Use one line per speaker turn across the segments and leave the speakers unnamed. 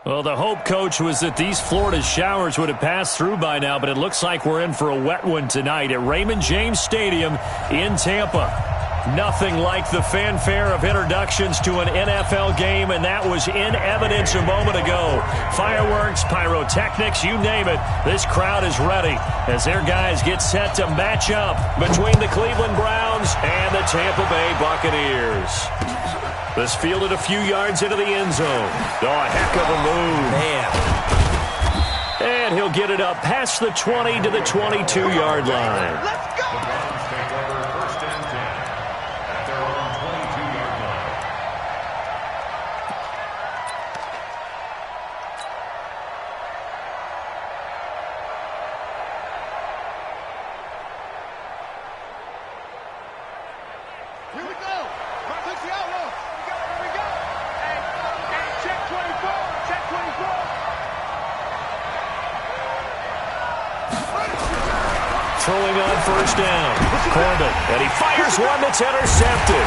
Well, the hope, Coach, was that these Florida showers would have passed through by now, but it looks like we're in for a wet one tonight at Raymond James Stadium in Tampa. Nothing like the fanfare of introductions to an NFL game, and that was in evidence a moment ago. Fireworks, pyrotechnics, you name it. This crowd is ready as their guys get set to match up between the Cleveland Browns and the Tampa Bay Buccaneers. This fielded a few yards into the end zone. Oh, a heck of a move. Man. And he'll get it up past the 20 to the 22-yard line.
Let's go! Here we go. Push the outlaw. Here we go. Hey, check 24. Check 24.
Throwing on first down. Corbin, and he fires one that's intercepted.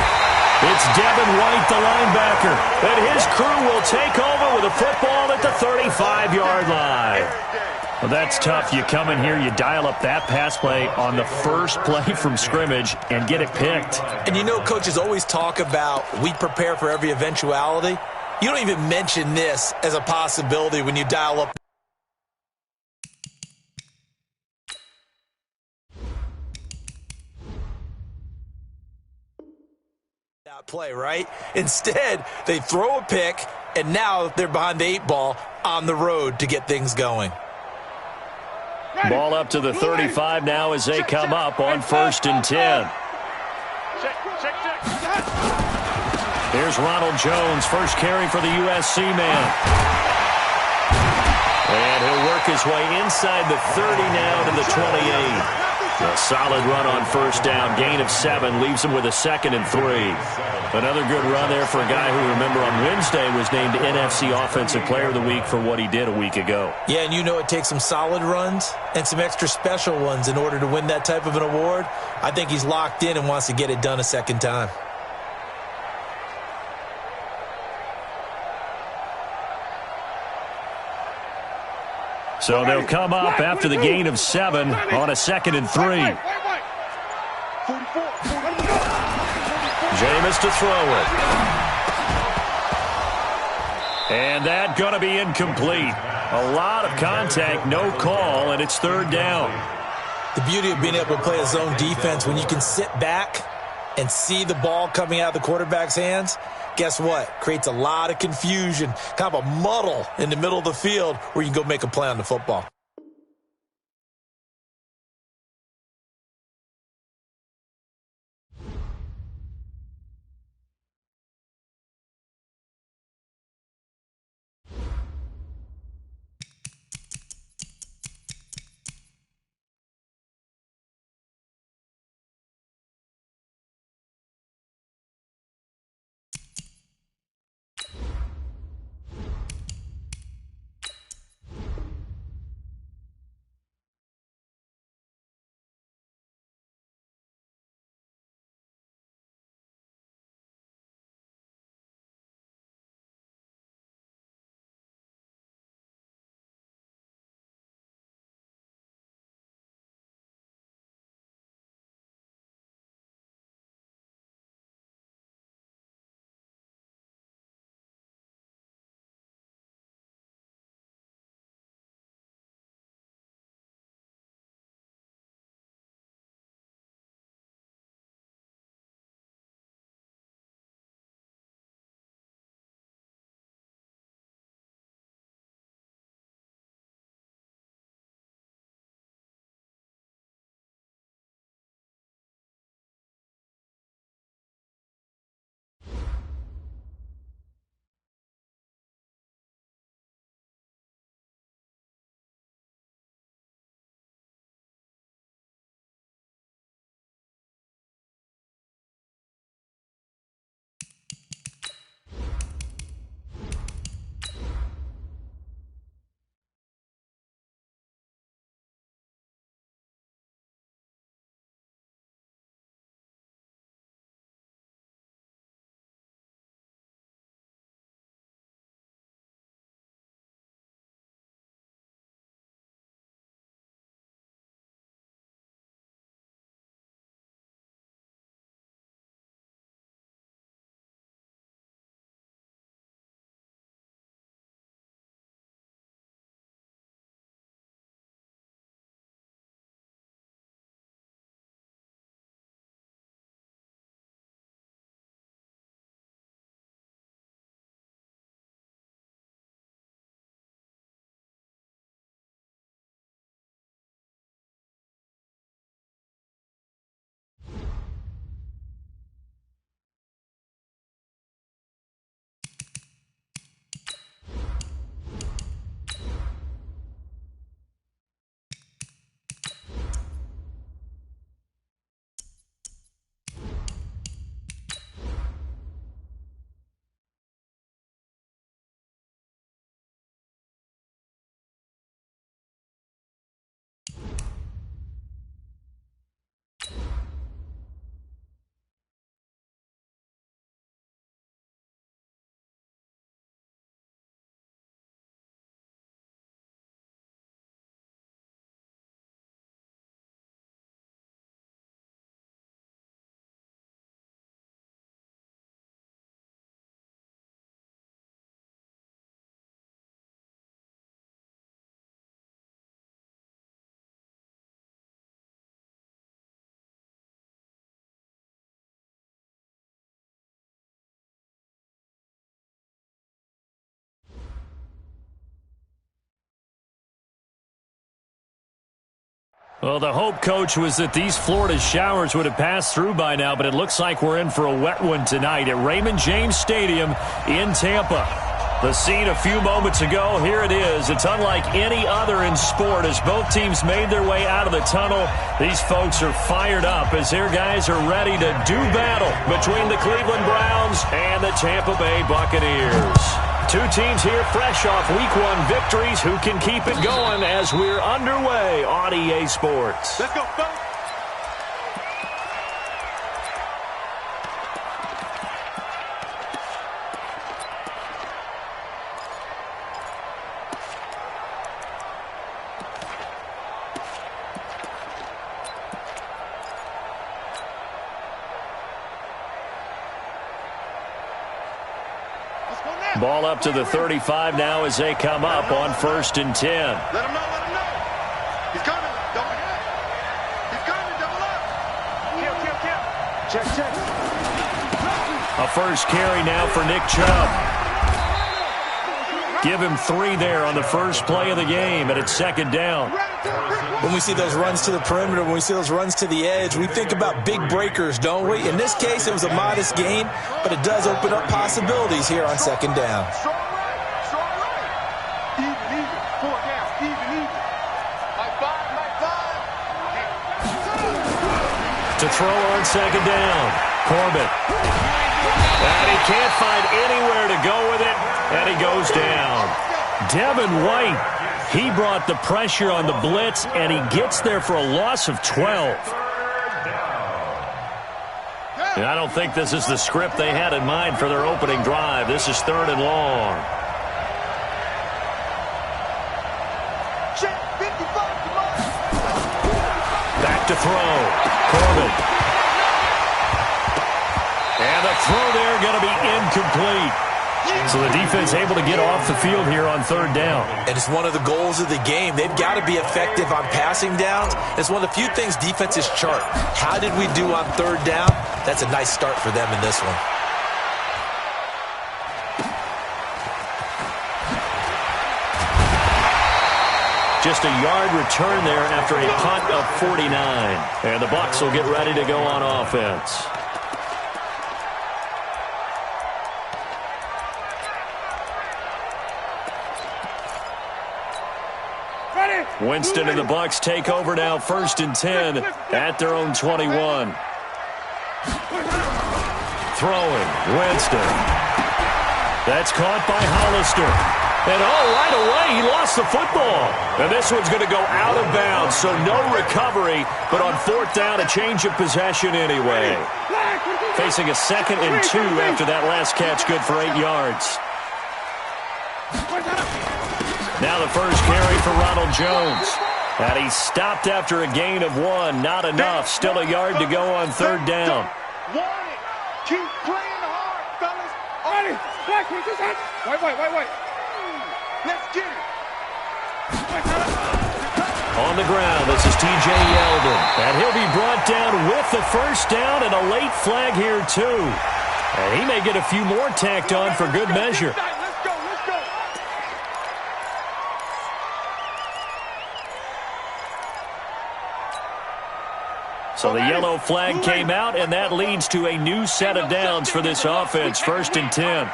It's Devin White, the linebacker, and his crew will take over with a football at the 35-yard line. Well, that's tough. You come in here, you dial up that pass play on the first play from scrimmage and get it picked.
And you know, coaches always talk about we prepare for every eventuality. You don't even mention this as a possibility when you dial up. That play, right? Instead, they throw a pick, and now they're behind the 8 ball on the road to get things going.
Ball up to the 35 now as they come up on 1st and 10. Here's Ronald Jones, first carry for the USC man. And he'll work his way inside the 30 now to the 28. A solid run on first down. Gain of 7 leaves him with a 2nd and 3. Another good run there for a guy who, remember, on Wednesday was named NFC Offensive Player of the Week for what he did a week ago.
Yeah, and you know it takes some solid runs and some extra special ones in order to win that type of an award. I think he's locked in and wants to get it done a second time.
So they'll come up after the gain of 7 on a 2nd and 3. Jameis to throw it. And that going to be incomplete. A lot of contact, no call, and it's 3rd down.
The beauty of being able to play a zone defense when you can sit back and see the ball coming out of the quarterback's hands, guess what? Creates a lot of confusion, kind of a muddle in the middle of the field where you can go make a play on the football.
Well, the hope, Coach, was that these Florida showers would have passed through by now, but it looks like we're in for a wet one tonight at Raymond James Stadium in Tampa. The scene a few moments ago, here it is. It's unlike any other in sport as both teams made their way out of the tunnel. These folks are fired up as their guys are ready to do battle between the Cleveland Browns and the Tampa Bay Buccaneers. Two teams here fresh off Week 1 victories who can keep it going as we're underway on EA Sports.
Let's go, folks.
Ball up to the 35 now as they come up on 1st and 10.
Let him know, let him know. He's coming. Double up. He's coming, double up. Kill. Check.
A first carry now for Nick Chubb. Give him 3 there on the first play of the game, and it's 2nd down.
When we see those runs to the perimeter, when we see those runs to the edge, we think about big breakers, don't we? In this case, it was a modest gain, but it does open up possibilities here on 2nd down.
Short right. Even. 4 down. Even. Like five.
To throw on 2nd down. Corbett. And he can't find anywhere to go with it, and he goes down. Devin White, he brought the pressure on the blitz, and he gets there for a loss of 12. And I don't think this is the script they had in mind for their opening drive. This is 3rd and long. Back to throw. Corbett. And the throw there going to be incomplete. So the defense able to get off the field here on 3rd down.
And it's one of the goals of the game. They've got to be effective on passing downs. It's one of the few things defenses chart. How did we do on 3rd down? That's a nice start for them in this one.
Just a yard return there after a punt of 49. And the Bucs will get ready to go on offense. Winston and the Bucs take over now, 1st and 10 at their own 21. Throwing, Winston. That's caught by Hollister. And right away, he lost the football. And this one's going to go out of bounds, so no recovery. But on 4th down, a change of possession anyway. Facing a 2nd and 2 after that last catch, good for 8 yards. Now the first carry for Ronald Jones. And he stopped after a gain of 1. Not enough. Still a yard to go on 3rd down.
Keep playing hard, fellas. Wait. Let's get it.
On the ground, this is T.J. Yeldon. And he'll be brought down with the first down and a late flag here, too. And he may get a few more tacked on for good measure. So the yellow flag came out, and that leads to a new set of downs for this offense, 1st and 10.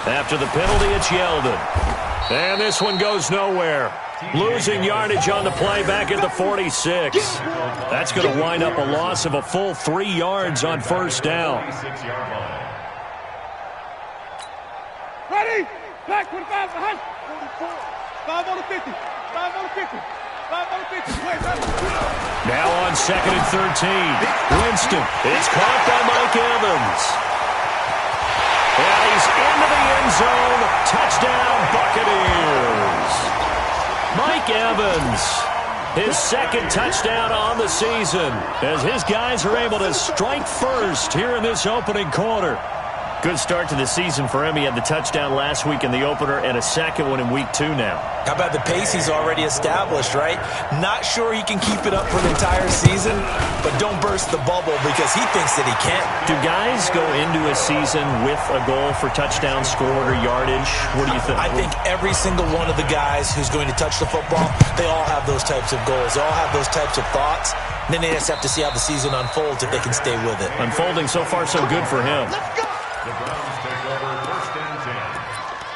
After the penalty, it's Yeldon. And this one goes nowhere. Losing yardage on the play back at the 46. That's going to wind up a loss of a full 3 yards on 1st down.
Ready? Back 25 behind. 44. 5 on the 50. 5 on the 50. 5 on the 50.
Now on 2nd and 13. Winston. It's caught by Mike Evans. And he's into the end zone. Touchdown, Buccaneers. Mike Evans, his 2nd touchdown on the season as his guys are able to strike first here in this opening quarter. Good start to the season for him. He had the touchdown last week in the opener and a second one in week 2 now.
How about the pace he's already established, right? Not sure he can keep it up for the entire season, but don't burst the bubble because he thinks that he can.
Do guys go into a season with a goal for touchdown scored or yardage? What do you think?
I think every single one of the guys who's going to touch the football, they all have those types of goals. They all have those types of thoughts. And then they just have to see how the season unfolds if they can stay with it.
Unfolding so far so good for him.
Let's go.
The Browns take over 1st and 10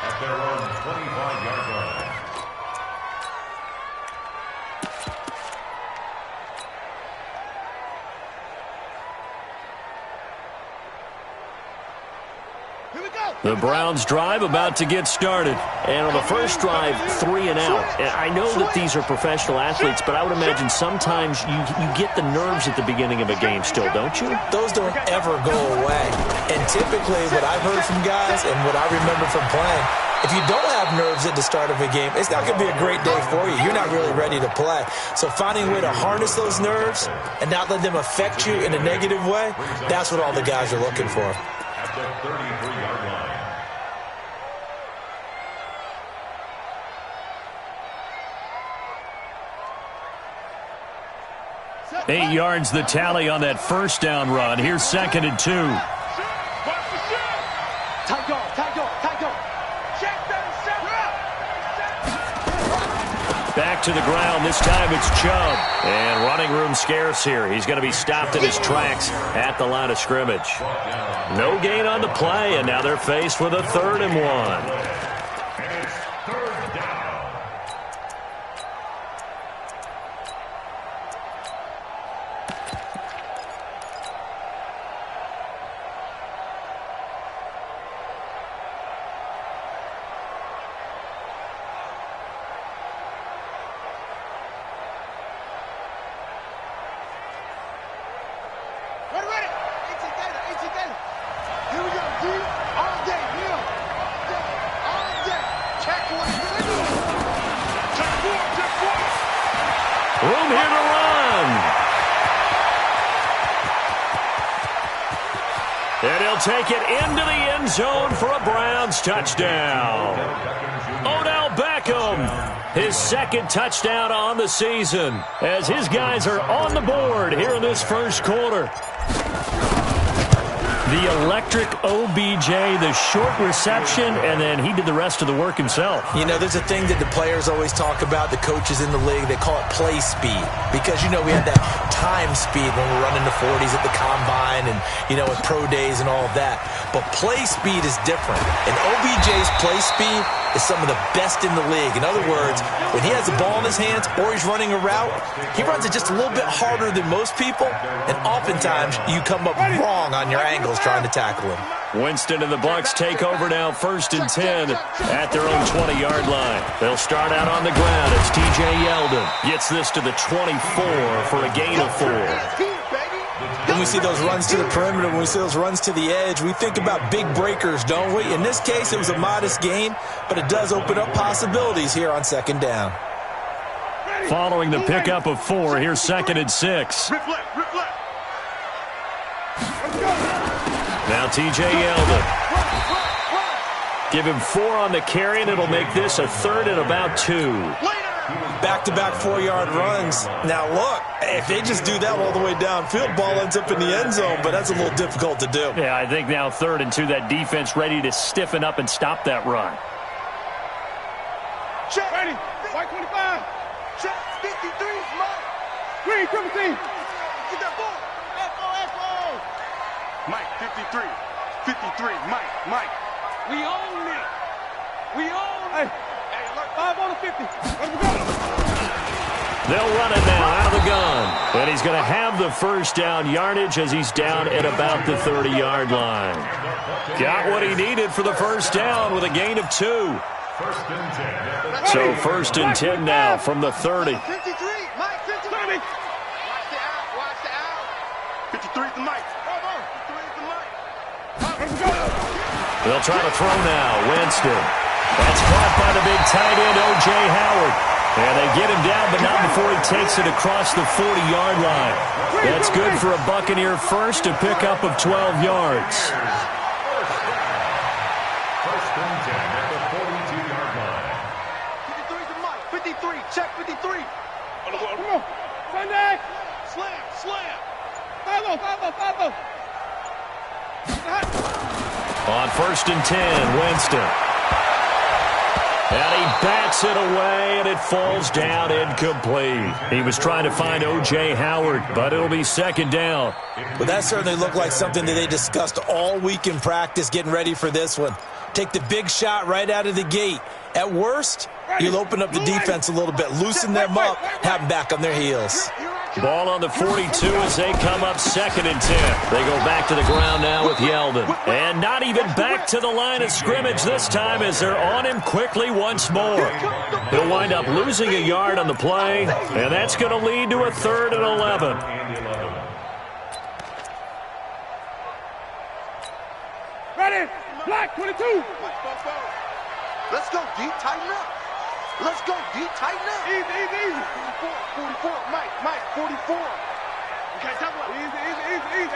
at their own 25-yard line.
Here we go.
The Browns drive about to get started. And on the first drive, 3 and out. And I know that these are professional athletes, but I would imagine sometimes you get the nerves at the beginning of a game still, don't you?
Those don't ever go away. And typically what I've heard from guys and what I remember from playing, if you don't have nerves at the start of a game, it's not going to be a great day for you. You're not really ready to play. So finding a way to harness those nerves and not let them affect you in a negative way, that's what all the guys are looking for.
At the 33-yard line.
8 yards the tally on that first down run. Here's 2nd and 2.
Tight go, tight go, tight go. Check that,
Back to the ground. This time it's Chubb. And running room scarce here. He's going to be stopped in his tracks at the line of scrimmage. No gain on the play, and now they're faced with a 3rd and 1. Room here to run. And he'll take it into the end zone for a Browns touchdown. Odell Beckham, his 2nd touchdown on the season, as his guys are on the board here in this first quarter. The electric OBJ, the short reception, and then he did the rest of the work himself.
You know, there's a thing that the players always talk about, the coaches in the league, they call it play speed. Because, you know, we had that time speed when we're running the 40s at the combine and, you know, with pro days and all of that. But play speed is different. And OBJ's play speed is some of the best in the league. In other words, when he has the ball in his hands or he's running a route, he runs it just a little bit harder than most people. And oftentimes, you come up wrong on your angles trying to tackle him.
Winston and the Bucs take over now, 1st and 10 at their own 20-yard line. They'll start out on the ground as T.J. Yeldon gets this to the 24 for a gain of 4.
When we see those runs to the perimeter, when we see those runs to the edge, we think about big breakers, don't we? In this case, it was a modest gain, but it does open up possibilities here on 2nd down.
Following the pickup of 4, here's 2nd and 6. Now T.J. Yeldon. Give him 4 on the carry, and it'll make this a 3rd and about 2.
Back-to-back 4-yard runs. Now, look, if they just do that all the way downfield, ball ends up in the end zone, but that's a little difficult to do.
Yeah, I think now 3rd and 2, that defense ready to stiffen up and stop that run.
Check. Ready. White 25. Check. 53. Mike. Green 17. Get that ball. Echo. Mike 53. 53. Mike. We own it. We own it. Hey, look. 5 on the 50. Let's go.
They'll run it now out of the gun. And he's going to have the first down yardage as he's down at about the 30-yard line. Got what he needed for the first down with a gain of 2. So 1st and 10 now from the 30.
53. Mike 53. Watch the out. 53 to Mike. 53 to Mike.
They'll try to throw now. Winston. That's caught by the big tight end, O.J. Howard. And they get him down, but not before he takes it across the 40-yard line. That's good for a Buccaneer first, a pickup of 12 yards.
Check 53. Come on. Sunday. Slam. 5-0.
On 1st and 10, Winston. And he bats it away, and it falls down incomplete. He was trying to find O.J. Howard, but it'll be 2nd down.
Well, that certainly looked like something that they discussed all week in practice getting ready for this one. Take the big shot right out of the gate. At worst, you'll open up the defense a little bit, loosen them up, have them back on their heels.
Ball on the 42 as they come up 2nd and 10. They go back to the ground now with Yeldon. And not even back to the line of scrimmage this time as they're on him quickly once more. He'll wind up losing a yard on the play, and that's going to lead to a 3rd and 11.
Ready. Black 22. Let's go, D. Tighten up. Let's go, D. Tighten up. Easy. 44. Mike, 44. Okay, talk about easy. 44 is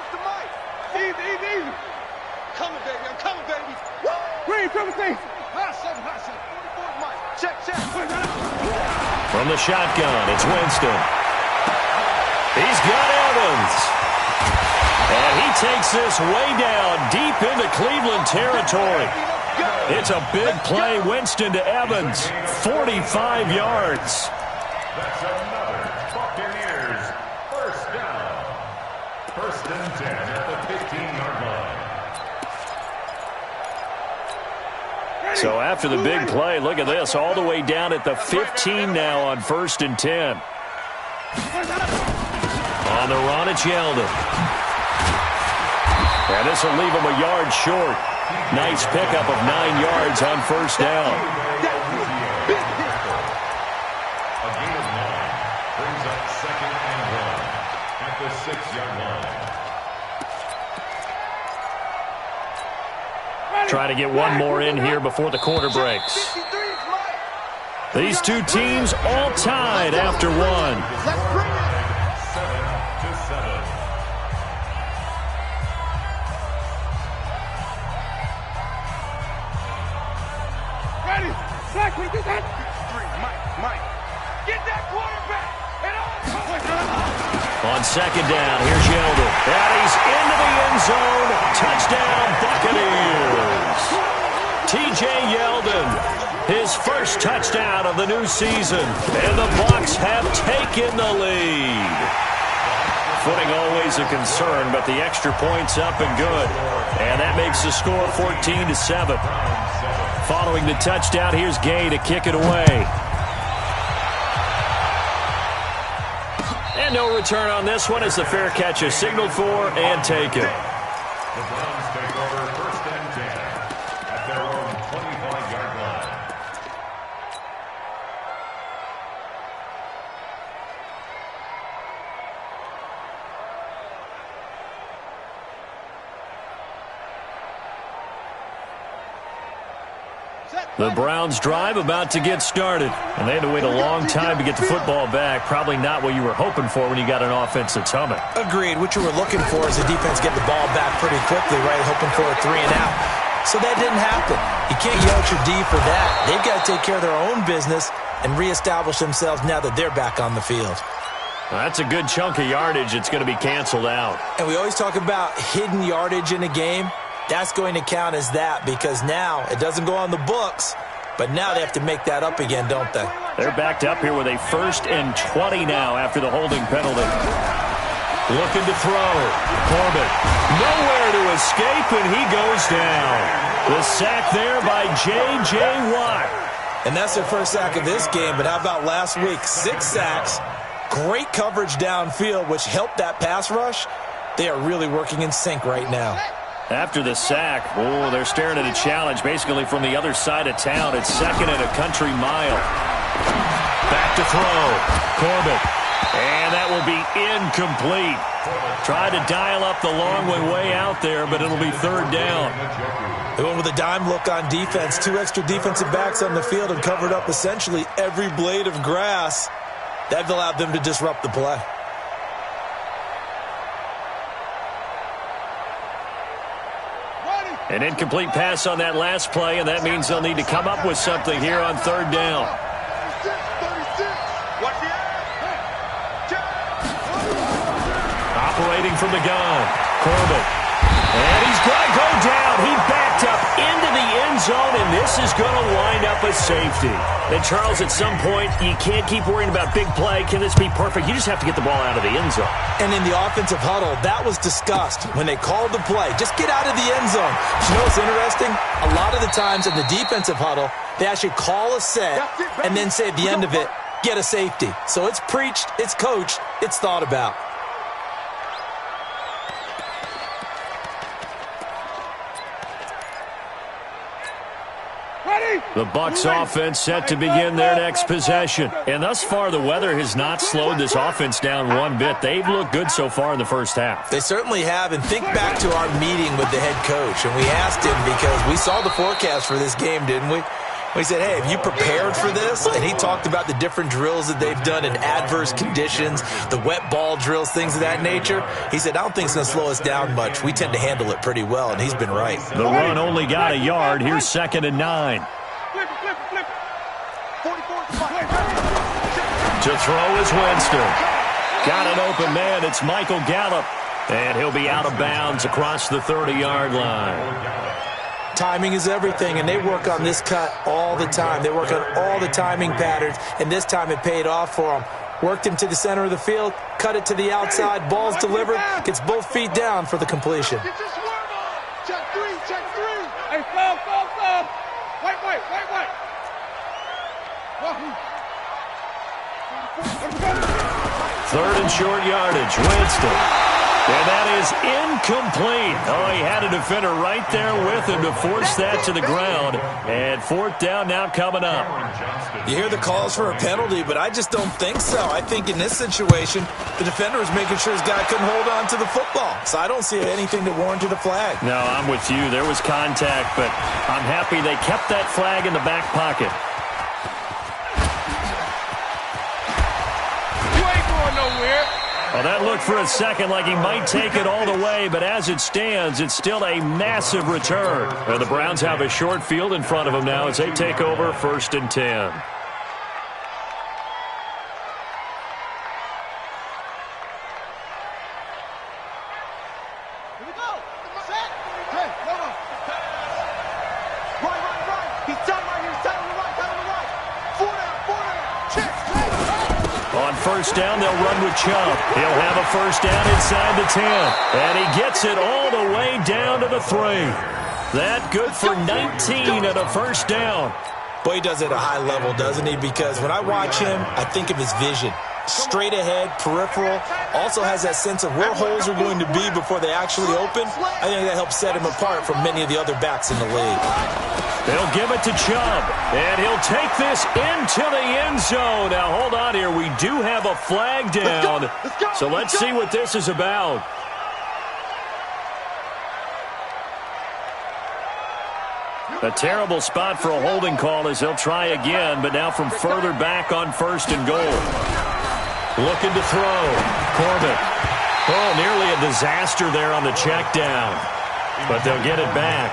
the Mike. Easy. I'm coming, baby. Woo! Green, 17. High 7. 44 is Mike. Check.
From the shotgun, it's Winston. He's got Evans. And he takes this way down deep into Cleveland territory. It's a big play. Winston to Evans. 45 yards.
That's another Buccaneers first down. 1st and 10 at the 15-yard line.
So after the big play, look at this. All the way down at the 15 now on 1st and 10. On the run, it's Yeldon. And this will leave him a yard short. Nice pickup of 9 yards on 1st down.
A gain of 9 brings up 2nd and 1 at the 6-yard line.
Try to get one more in here before the quarter breaks. These two teams all tied after one.
7-7.
Black, we get that. 3, Mike. Get that quarterback.
On 2nd down, here's Yeldon. And he's into the end zone. Touchdown, Buccaneers. T.J. Yeldon, his first touchdown of the new season. And the Bucs have taken the lead. Footing always a concern, but the extra point's up and good. And that makes the score 14-7. Following the touchdown, here's Gay to kick it away. And no return on this one as the fair catch is signaled for and taken.
The Browns take over 1st and 10 at their own 25-yard line.
The Browns drive about to get started. And they had to wait a long time to get the football back. Probably not what you were hoping for when you got an offense that's humming.
Agreed. What you were looking for is the defense get the ball back pretty quickly, right? Hoping for a 3 and out. So that didn't happen. You can't yell at your D for that. They've got to take care of their own business and reestablish themselves now that they're back on the field.
Well, that's a good chunk of yardage. It's going to be canceled out.
And we always talk about hidden yardage in a game. That's going to count as that because now it doesn't go on the books, but now they have to make that up again, don't they?
They're backed up here with a 1st and 20 now after the holding penalty. Looking to throw. Corbett nowhere to escape, and he goes down. The sack there by J.J. Watt.
And that's their first sack of this game, but how about last week? 6 sacks, great coverage downfield, which helped that pass rush. They are really working in sync right now.
After the sack, they're staring at a challenge basically from the other side of town. It's 2nd and a country mile. Back to throw. Corbett. And that will be incomplete. Tried to dial up the long one way out there, but it'll be 3rd down.
They went with a dime look on defense. 2 extra defensive backs on the field and covered up essentially every blade of grass. That allowed them to disrupt the play.
An incomplete pass on that last play, and that means they'll need to come up with something here on 3rd down. Operating from the gun. Corbett. And he's going to go down. He backed up into the end zone, and this is going to wind up a safety. And, Charles, at some point, you can't keep worrying about big play. Can this be perfect? You just have to get the ball out of the end zone.
And in the offensive huddle, that was discussed when they called the play. Just get out of the end zone. But you know what's interesting? A lot of the times in the defensive huddle, they actually call a set and then say at the end of it, get a safety. So it's preached, it's coached, it's thought about.
The Bucs offense set to begin their next possession. And thus far, the weather has not slowed this offense down one bit. They've looked good so far in the first half.
They certainly have. And think back to our meeting with the head coach. And we asked him because we saw the forecast for this game, didn't we? We said, hey, have you prepared for this? And he talked about the different drills that they've done in adverse conditions, the wet ball drills, things of that nature. He said, I don't think it's going to slow us down much. We tend to handle it pretty well, and he's been right.
The run only got a yard. Here's 2nd and 9. To throw is Winston. Got an open man. It's Michael Gallup. And he'll be out of bounds across the 30-yard line.
Timing is everything, and they work on this cut all the time. They work on all the timing patterns, and this time it paid off for them. Worked him to the center of the field, cut it to the outside, ball's delivered, gets both feet down for the completion.
Get your swerve on. Check three. Hey, fall. Wait.
3rd and short yardage. Winston. And that is incomplete. Oh, he had a defender right there with him to force that to the ground. And 4th down now coming up.
You hear the calls for a penalty, but I just don't think so. I think in this situation, the defender was making sure his guy couldn't hold on to the football. So I don't see anything that warranted a flag.
No, I'm with you. There was contact, but I'm happy they kept that flag in the back pocket.
You ain't going nowhere.
Well, that looked for a second like he might take it all the way, but as it stands, it's still a massive return. And the Browns have a short field in front of them now as they take over 1st and 10.
Here we go. Set. Hey, hold on. Right. He's tight right here. Tight on the right. 4 down. Check.
On 1st down, they'll run with Chubb. He'll have a 1st down inside the 10. And he gets it all the way down to the 3. That good for 19 at a 1st down.
Boy, he does it at a high level, doesn't he? Because when I watch him, I think of his vision. Straight ahead, peripheral, also has that sense of where holes are going to be before they actually open. I think that helps set him apart from many of the other backs in the league.
They'll give it to Chubb, and he'll take this into the end zone. Now, hold on here. We do have a flag down, so let's see what this is about. A terrible spot for a holding call as they'll try again, but now from further back on 1st and goal. Looking to throw. Corbett. Oh, nearly a disaster there on the check down, but they'll get it back.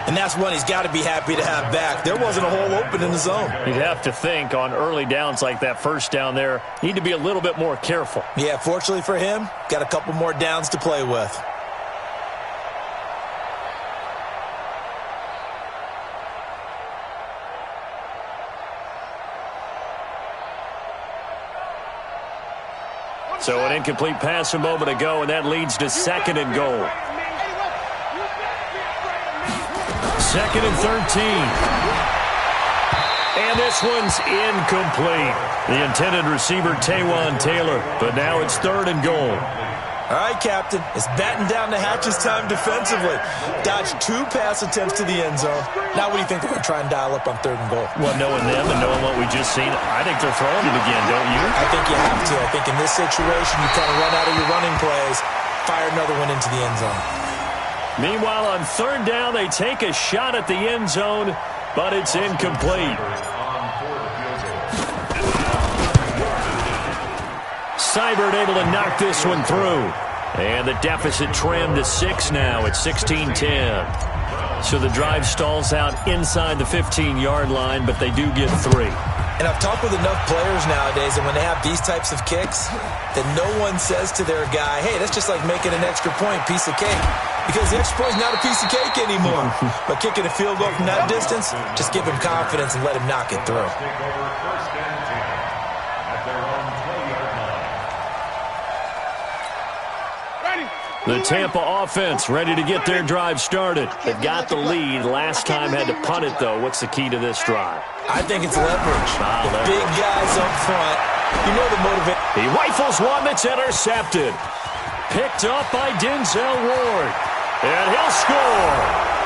And that's one he's got to be happy to have back. There wasn't a hole open in the zone.
You'd have to think on early downs like that 1st down there, need to be a little bit more careful.
Yeah, fortunately for him, got a couple more downs to play with.
So an incomplete pass a moment ago, and that leads to 2nd and goal. 2nd and 13. And this one's incomplete. The intended receiver, Taywan Taylor. But now it's 3rd and goal.
All right, Captain. It's batten down the hatches time defensively. Dodged 2 pass attempts to the end zone. Now what do you think they're going to try and dial up on 3rd and goal?
Well, knowing them and knowing what we just seen, I think they're throwing it again, don't you?
I think you have to. I think in this situation, you kind of run out of your running plays, fire another one into the end zone.
Meanwhile, on 3rd down, they take a shot at the end zone, but it's incomplete. Seibert able to knock this one through. And the deficit trimmed to 6 now at 16-10. So the drive stalls out inside the 15-yard line, but they do get 3.
And I've talked with enough players nowadays, and when they have these types of kicks, that no one says to their guy, hey, that's just like making an extra point, piece of cake. Because the extra point is not a piece of cake anymore. But kicking a field goal from that distance, just give him confidence and let him knock it through.
The Tampa offense ready to get their drive started. They've got the lead. Last time had to punt it, though. What's the key to this drive?
I think it's leverage. The big guys up front, you know the motivation.
He rifles one that's intercepted. Picked up by Denzel Ward. And he'll score.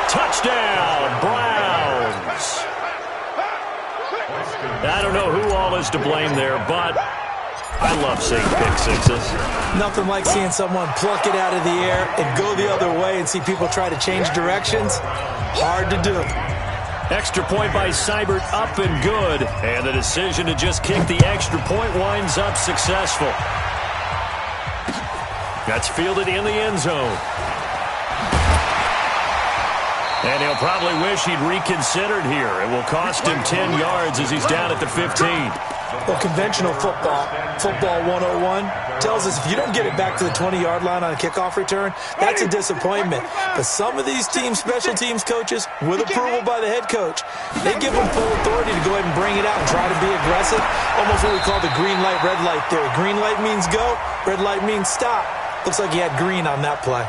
Touchdown, Browns. I don't know who all is to blame there, but I love seeing pick sixes.
Nothing like seeing someone pluck it out of the air and go the other way and see people try to change directions. Hard to do.
Extra point by Seibert, up and good. And the decision to just kick the extra point winds up successful. That's fielded in the end zone. And he'll probably wish he'd reconsidered here. It will cost him 10 yards as he's down at the 15.
Well, conventional football 101, tells us if you don't get it back to the 20-yard line on a kickoff return, that's a disappointment. But some of these teams, special teams coaches, with approval by the head coach, they give them full authority to go ahead and bring it out and try to be aggressive, almost what we call the green light, red light theory. Green light means go, red light means stop. Looks like he had green on that play.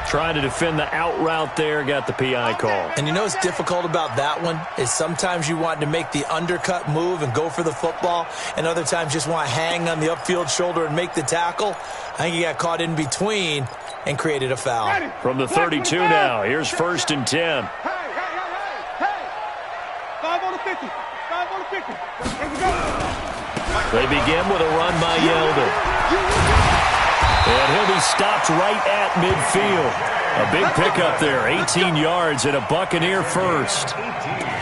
Trying to defend the out route there, got the PI call.
And you know what's difficult about that one is sometimes you want to make the undercut move and go for the football, and other times just want to hang on the upfield shoulder and make the tackle. I think he got caught in between and created a foul.
From the 32 now, here's 1st and 10.
Hey. 5 on the 50. 5 on the 50. Here we go.
They begin with a run by Yeldon. And he'll be stopped right at midfield. A big pickup there, 18 yards and a Buccaneer first.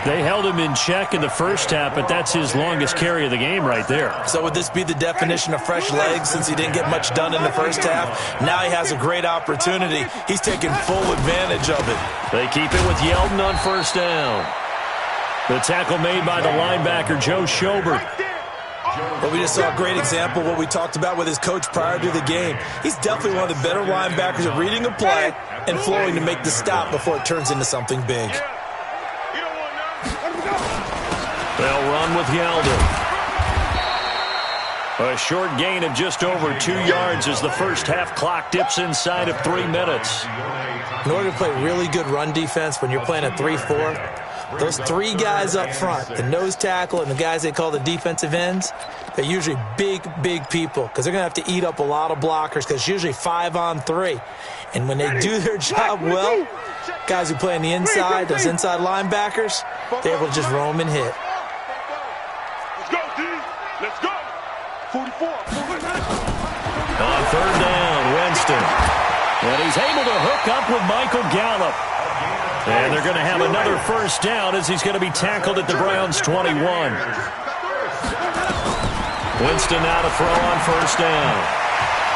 They held him in check in the first half, but that's his longest carry of the game right there.
So would this be the definition of fresh legs since he didn't get much done in the first half? Now he has a great opportunity. He's taking full advantage of it.
They keep it with Yeldon on 1st down. The tackle made by the linebacker, Joe Schobert.
But we just saw a great example of what we talked about with his coach prior to the game. He's definitely one of the better linebackers at reading a play and flowing to make the stop before it turns into something big.
They'll run with Yeldon. A short gain of just over 2 yards as the first half clock dips inside of 3 minutes.
In order to play really good run defense when you're playing a 3-4, those 3 guys up front, the nose tackle and the guys they call the defensive ends, they're usually big people because they're going to have to eat up a lot of blockers because it's usually 5 on 3. And when they do their job well, guys who play on the inside, those inside linebackers, they're able to just roam and hit.
Let's go, D. Let's go. 44.
On 3rd down, Winston. And he's able to hook up with Michael Gallup. And they're going to have another 1st down as he's going to be tackled at the Browns' 21. Winston now to throw on 1st down.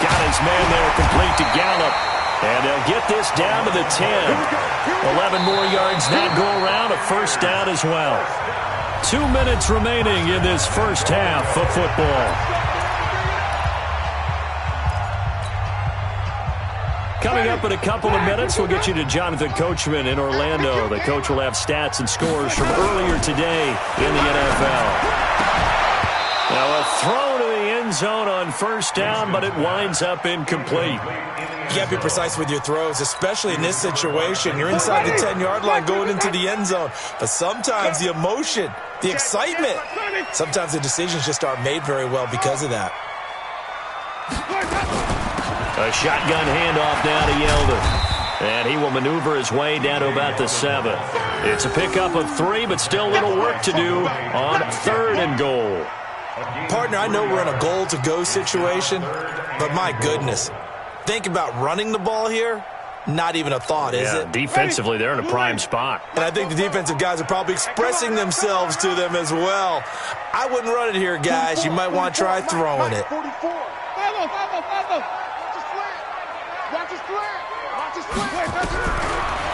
Got his man there complete to Gallup. And they'll get this down to the 10. 11 more yards that go around, a 1st down as well. 2 minutes remaining in this first half of football. Coming up in a couple of minutes, we'll get you to Jonathan Coachman in Orlando. The coach will have stats and scores from earlier today in the NFL. Now a throw to the end zone on 1st down, but it winds up incomplete.
You got to be precise with your throws, especially in this situation. You're inside the 10-yard line going into the end zone. But sometimes the emotion, the excitement, sometimes the decisions just aren't made very well because of that.
A shotgun handoff now to Yeldon. And he will maneuver his way down to about the 7. It's a pickup of 3, but still a little work to do on 3rd and goal.
Partner, I know we're in a goal-to-go situation, but my goodness, think about running the ball here. Not even a thought, is it?
Defensively, they're in a prime spot.
And I think the defensive guys are probably expressing themselves to them as well. I wouldn't run it here, guys. You might want to try throwing it.
44. 5-0.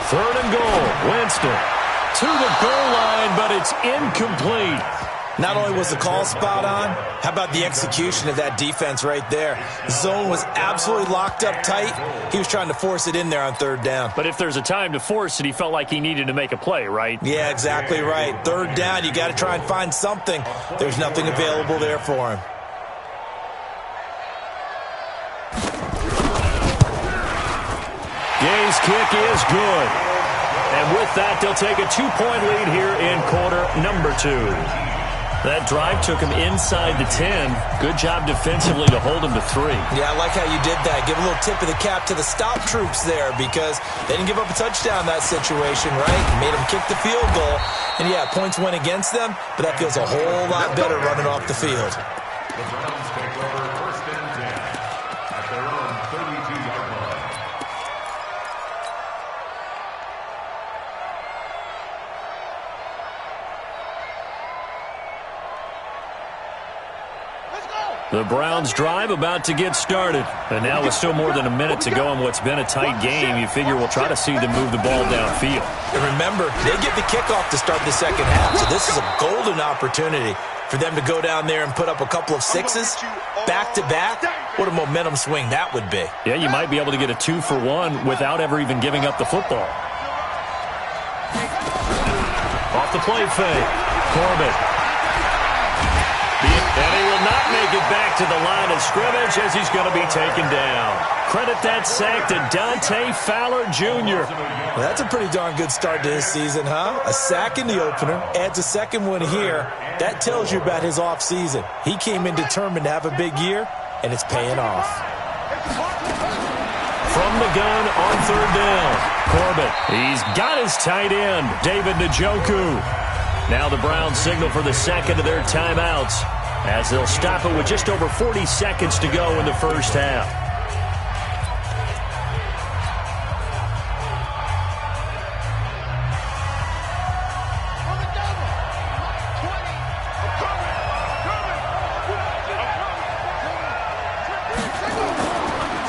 3rd and goal, Winston. To the goal line, but it's incomplete.
Not only was the call spot on, how about the execution of that defense right there? The zone was absolutely locked up tight. He was trying to force it in there on third down.
But if there's a time to force it, he felt like he needed to make a play, right?
Yeah, exactly right. Third down, you got to try and find something. There's nothing available there for him.
Gay's kick is good. And with that, they'll take a 2-point lead here in quarter number 2. That drive took him inside the 10. Good job defensively to hold him to 3.
Yeah, I like how you did that. Give a little tip of the cap to the stop troops there because they didn't give up a touchdown in that situation, right? Made them kick the field goal. And, yeah, points went against them, but that feels a whole lot better running off the field.
The Browns take over first and 10 at their own 32-yard line.
The Browns drive about to get started. And now with still more than a minute to go in what's been a tight game, you figure we'll try to see them move the ball downfield.
And remember, they get the kickoff to start the second half, so this is a golden opportunity for them to go down there and put up a couple of sixes back-to-back. What a momentum swing that would be.
Yeah, you might be able to get a 2-for-1 without ever even giving up the football. Off the play fake. Corbett. And he will not make it back to the line of scrimmage as he's going to be taken down. Credit that sack to Dante Fowler Jr.
Well, that's a pretty darn good start to his season, huh? A sack in the opener, adds a second one here. That tells you about his offseason. He came in determined to have a big year, and it's paying off.
From the gun on third down, Corbett. He's got his tight end, David Njoku. Now the Browns signal for the second of their timeouts as they'll stop it with just over 40 seconds to go in the first half.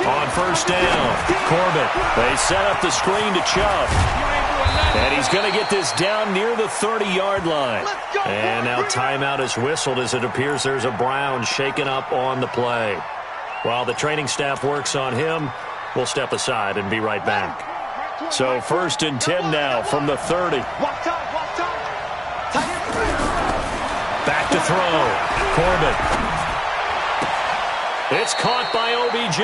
On first down, Corbett. They set up the screen to Chubb. And he's going to get this down near the 30-yard line. And now timeout is whistled as it appears there's a Brown shaken up on the play. While the training staff works on him, we'll step aside and be right back. So first and 10 now from the 30. Back to throw. Corbett. It's caught by OBJ.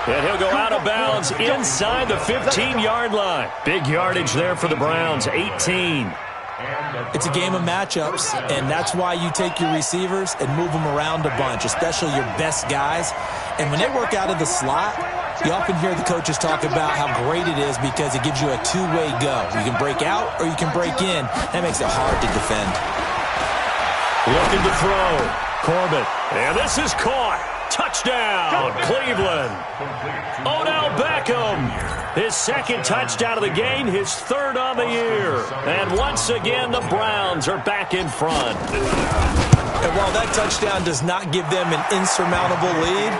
And he'll go out of bounds inside the 15-yard line. Big yardage there for the Browns, 18.
It's a game of matchups, and that's why you take your receivers and move them around a bunch, especially your best guys. And when they work out of the slot, you often hear the coaches talk about how great it is because it gives you a two-way go. You can break out or you can break in. That makes it hard to defend.
Looking to throw. Corbett. And this is caught. Touchdown, Cleveland. Odell Beckham. His second touchdown of the game, his third on the year. And once again, the Browns are back in front.
And while that touchdown does not give them an insurmountable lead,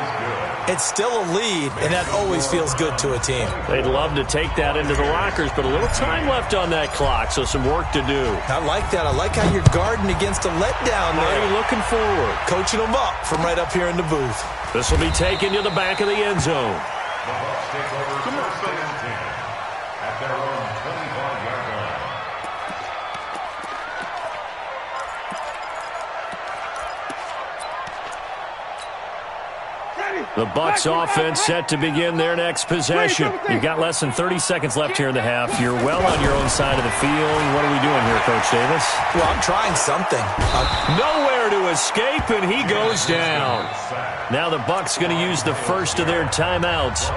it's still a lead, and that always feels good to a team.
They'd love to take that into the lockers, but a little time left on that clock, so some work to do.
I like that. I like how you're guarding against a letdown there.
Already looking forward.
Coaching them up from right up here in the booth.
This will be taken to the back of the end zone.
The Bucs take over first and 10 at their own 25-yard line.
The Bucs offense set to begin their next possession. You've got less than 30 seconds left here in the half. You're well on your own side of the field. What are we doing here, Coach Davis?
Well, I'm trying something.
Nowhere to escape, and he goes down. Now the Bucs going to use the first of their timeouts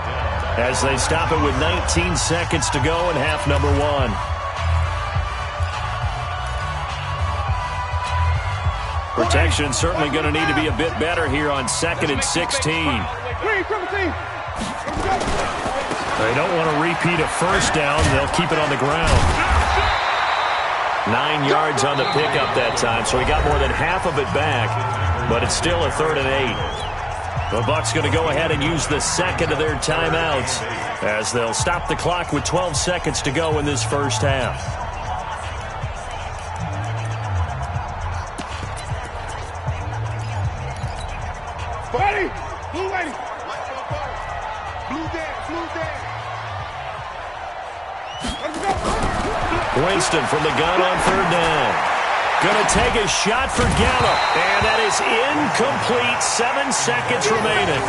as they stop it with 19 seconds to go in half number one. Protection certainly going to need to be a bit better here on 2nd and 16. They don't want to repeat a first down. They'll keep it on the ground. 9 yards on the pickup that time, so he got more than half of it back, but it's still a 3rd and 8. The Bucs going to go ahead and use the second of their timeouts as they'll stop the clock with 12 seconds to go in this first half.
Blue ready. Blue dead. Blue dead. Let's go.
Winston from the gun on 3rd down. Going to take a shot for Gallup. And that is incomplete. 7 seconds remaining.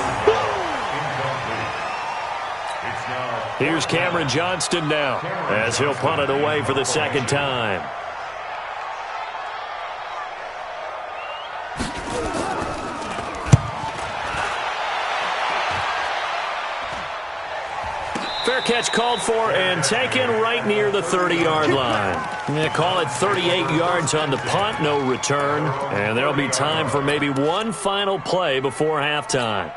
Here's Cameron Johnston now as he'll punt it away for the 2nd time. Fair catch called for and taken right near the 30-yard line. They call it 38 yards on the punt, no return. And there'll be time for maybe one final play before halftime.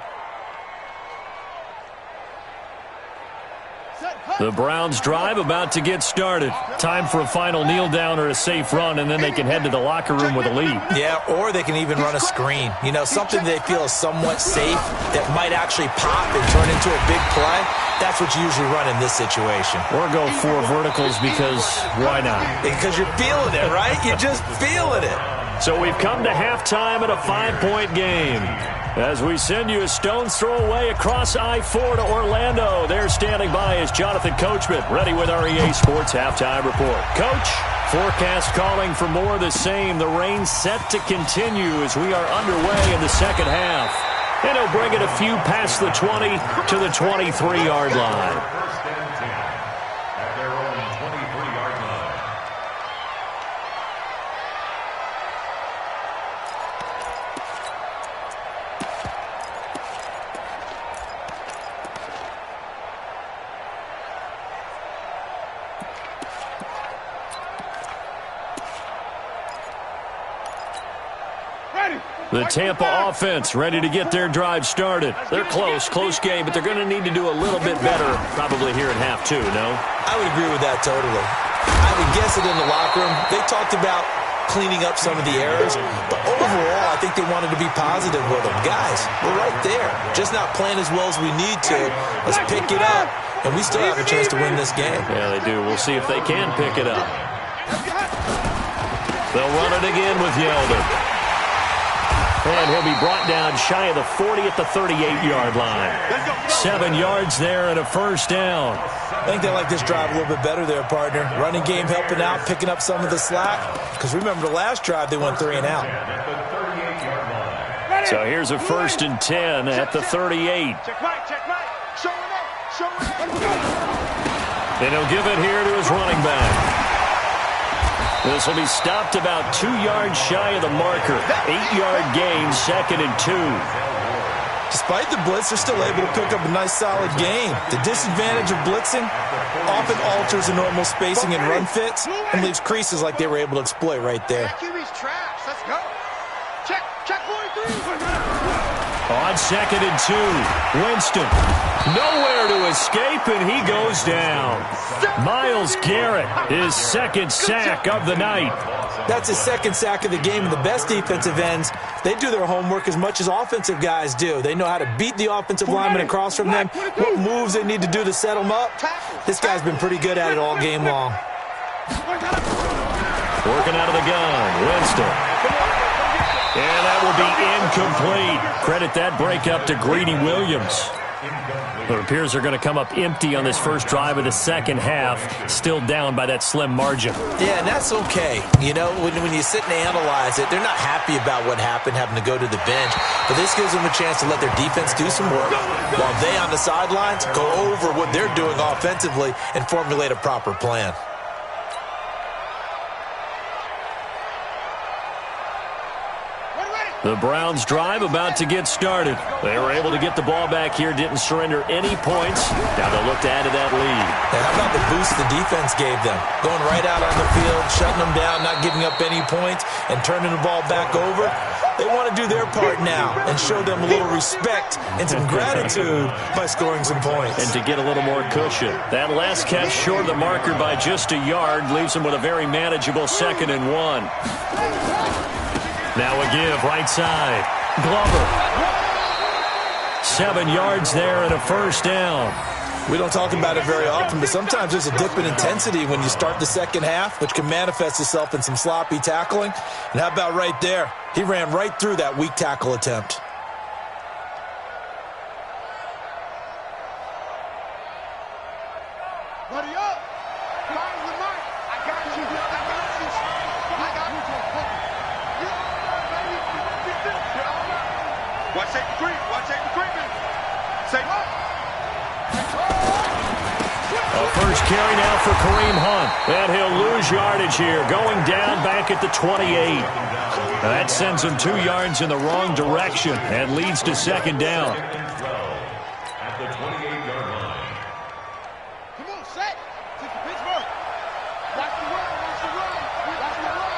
The Browns drive about to get started. Time for a final kneel down or a safe run, and then they can head to the locker room with a lead.
Yeah, or they can even run a screen. You know, something they feel is somewhat safe that might actually pop and turn into a big play. That's what you usually run in this situation.
Or go 4 verticals because why not?
Because you're feeling it, right? You're just feeling it.
So we've come to halftime at a 5-point game. As we send you a stone's throw away across I-4 to Orlando. There standing by is Jonathan Coachman, ready with our EA Sports Halftime Report. Coach, forecast calling for more of the same. The rain set to continue as we are underway in the 2nd half. And he'll bring it a few past the 20 to the 23-yard line.
First and 10 at their own 23-yard line.
The Tampa offense ready to get their drive started. They're close game, but they're going to need to do a little bit better probably here in half 2, no?
I would agree with that totally. I would guess it in the locker room. They talked about cleaning up some of the errors, but overall, I think they wanted to be positive with them. Guys, we're right there. Just not playing as well as we need to. Let's pick it up, and we still have a chance to win this game.
Yeah, they do. We'll see if they can pick it up. They'll run it again with Yeldon. And he'll be brought down shy of the 40 at the 38-yard line. 7 yards there and a 1st down.
I think they like this drive a little bit better there, partner. Running game helping out, picking up some of the slack. Because remember the last drive, they went 3 and out.
So here's a 1st and 10 at the 38. And he'll give it here to his running back. This will be stopped about 2 yards shy of the marker. 8-yard gain, 2nd and 2.
Despite the blitz, they're still able to pick up a nice solid gain. The disadvantage of blitzing often alters the normal spacing and run fits and leaves creases like they were able to exploit right there.
Let's go. Check 43.
On 2nd and 2, Winston. Nowhere to escape, and he goes down. Myles Garrett, his 2nd sack of the night.
That's his 2nd sack of the game, and the best defensive ends, they do their homework as much as offensive guys do. They know how to beat the offensive lineman across from them, what moves they need to do to set them up. This guy's been pretty good at it all game long.
Working out of the gun, Winston. And that will be incomplete. Credit that breakup to Greedy Williams. It appears they're going to come up empty on this first drive of the 2nd half, still down by that slim margin.
Yeah, and that's okay. You know, when you sit and analyze it, they're not happy about what happened, having to go to the bench. But this gives them a chance to let their defense do some work while they on the sidelines go over what they're doing offensively and formulate a proper plan.
The Browns drive about to get started. They were able to get the ball back here, didn't surrender any points. Now they'll look to add to that lead.
Now how about the boost the defense gave them? Going right out on the field, shutting them down, not giving up any points, and turning the ball back over. They want to do their part now and show them a little respect and some gratitude by scoring some points.
And to get a little more cushion. That last catch short of the marker by just a yard leaves them with a very manageable 2nd and 1. Now a give, right side. Glover. 7 yards there and a 1st down.
We don't talk about it very often, but sometimes there's a dip in intensity when you start the 2nd half, which can manifest itself in some sloppy tackling. And how about right there? He ran right through that weak tackle attempt.
Buddy up. Find the mic. I got you. I got you. I got you. Watch safety creep. Watch safety creeping. Say what?
A first carry now for Kareem Hunt. And he'll lose yardage here, going down back at the 28. That sends him 2 yards in the wrong direction and leads to second down.
At the 28-yard line.
Come on, set. Take the pitch run. Watch the run. Watch the run. Watch the run.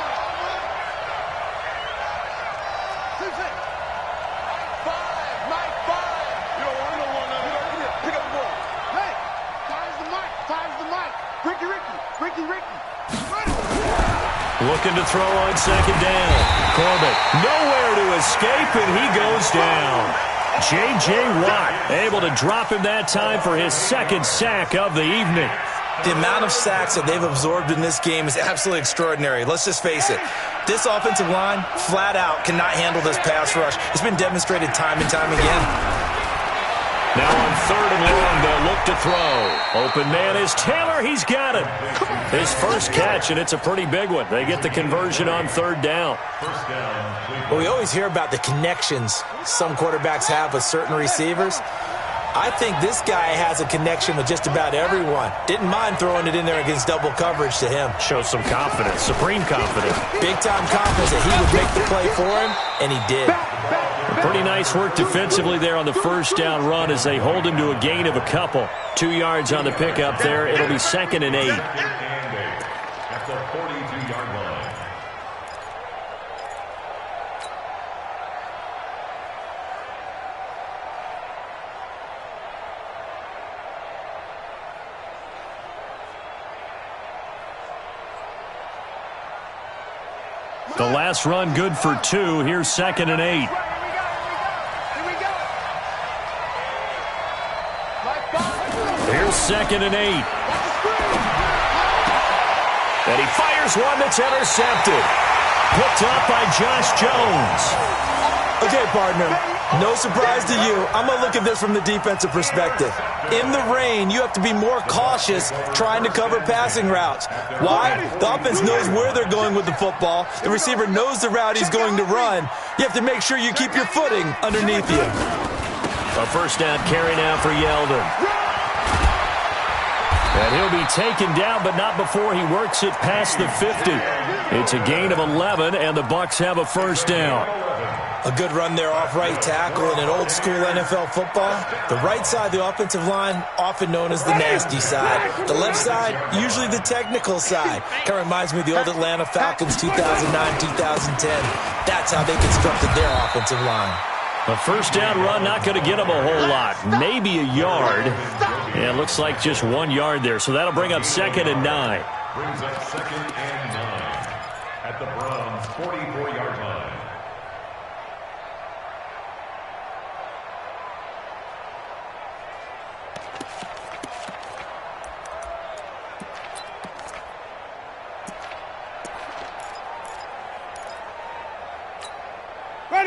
Mike 5. You don't want no one. Pick up the ball. Hey, time's the mic. Time's the mic. Ricky.
Looking to throw on second down. Corbett nowhere to escape, and he goes down. J.J. Watt able to drop him that time for his second sack of the evening.
The amount of sacks that they've absorbed in this game is absolutely extraordinary. Let's just face it. This offensive line, flat out, cannot handle this pass rush. It's been demonstrated time and time again.
Now on third and long, they'll look to throw. Open man is Taylor. He's got it. His first catch, and it's a pretty big one. They get the conversion on third down.
Well, we always hear about the connections some quarterbacks have with certain receivers. I think this guy has a connection with just about everyone. Didn't mind throwing it in there against double coverage to him.
Shows some confidence, supreme confidence.
Big-time confidence that he would make the play for him, and he did.
Pretty nice work defensively there on the first down run as they hold him to a gain of a couple. 2 yards on the pickup there. It'll be 2nd and 8.
At the 42-yard line.
The last run good for 2. Here's 2nd and 8. Here's 2nd and 8. And he fires one that's intercepted. Picked up by Josh Jones.
Okay, partner, no surprise to you. I'm going to look at this from the defensive perspective. In the rain, you have to be more cautious trying to cover passing routes. Why? The offense knows where they're going with the football. The receiver knows the route he's going to run. You have to make sure you keep your footing underneath you.
A first down carry now for Yeldon. And he'll be taken down, but not before he works it past the 50. It's a gain of 11, and the Bucs have a first down.
A good run there off right tackle in an old-school NFL football. The right side of the offensive line, often known as the nasty side. The left side, usually the technical side. Kind of reminds me of the old Atlanta Falcons 2009-2010. That's how they constructed their offensive line.
A first down run not going to get him a whole lot. Maybe a yard. Yeah, it looks like just 1 yard there. So that'll bring up 2nd and 9.
Brings up 2nd and 9. At the Browns' 44-yard line.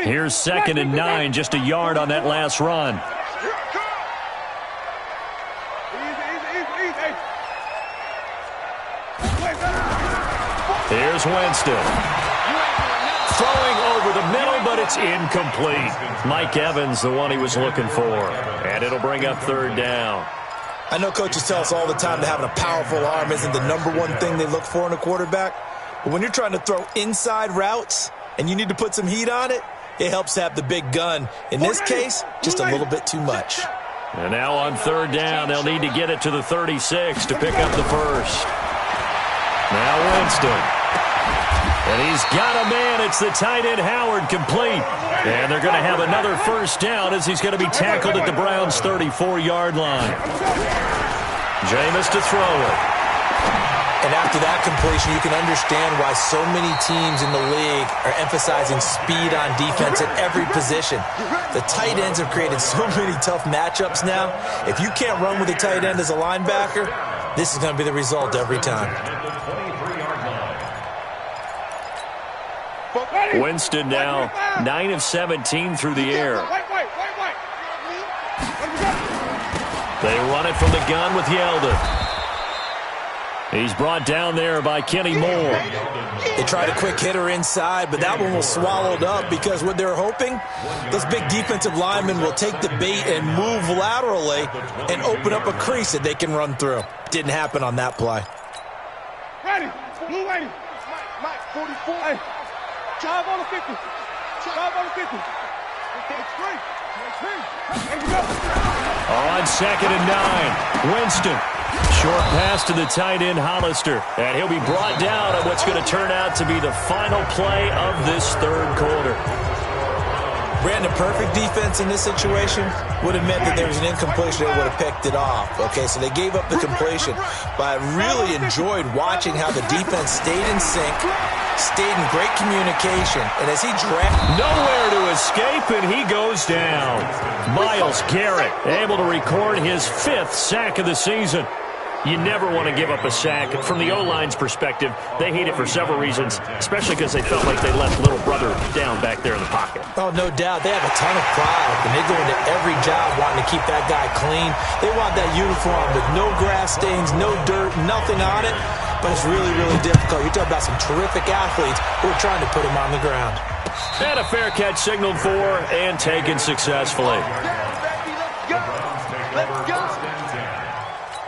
Here's 2nd and 9, just a yard on that last run. Here's Winston. Throwing over the middle, but it's incomplete. Mike Evans, the one he was looking for. And it'll bring up 3rd down.
I know coaches tell us all the time that having a powerful arm isn't the #1 thing they look for in a quarterback. But when you're trying to throw inside routes and you need to put some heat on it, it helps to have the big gun. In this case, just a little bit too much.
And now on 3rd down, they'll need to get it to the 36 to pick up the first. Now Winston. And he's got a man. It's the tight end Howard, complete. And they're going to have another first down as he's going to be tackled at the Browns' 34-yard line. Jameis to throw it.
And after that completion, you can understand why so many teams in the league are emphasizing speed on defense at every position. The tight ends have created so many tough matchups now. If you can't run with a tight end as a linebacker, this is going to be the result every time.
Winston now 9 of 17 through the air. They run it from the gun with Yeldon. He's brought down there by Kenny Moore.
They tried a quick hitter inside, but that one was swallowed up because what they're hoping, those big defensive linemen will take the bait and move laterally and open up a crease that they can run through. Didn't happen on that play.
Ready. Blue ready. Mike, 44. Hey. Drive on the 50. Drive on the 50. It's free. Here we go.
On 2nd and 9, Winston. Short pass to the tight end, Hollister. And he'll be brought down on what's going to turn out to be the final play of this third quarter.
Brandon, perfect defense in this situation would have meant that there was an incompletion that would have picked it off. Okay, so they gave up the completion. But I really enjoyed watching how the defense stayed in sync, stayed in great communication, and as he dragged...
Nowhere to escape, and he goes down. Myles Garrett able to record his 5th sack of the season. You never want to give up a sack. From the O-line's perspective, they hate it for several reasons, especially because they felt like they left little brother down back there in the pocket.
Oh, no doubt. They have a ton of pride, and they go into every job wanting to keep that guy clean. They want that uniform with no grass stains, no dirt, nothing on it. But it's really, really difficult. You're talking about some terrific athletes who are trying to put him on the ground.
And a fair catch signaled for and taken successfully.
Let's go.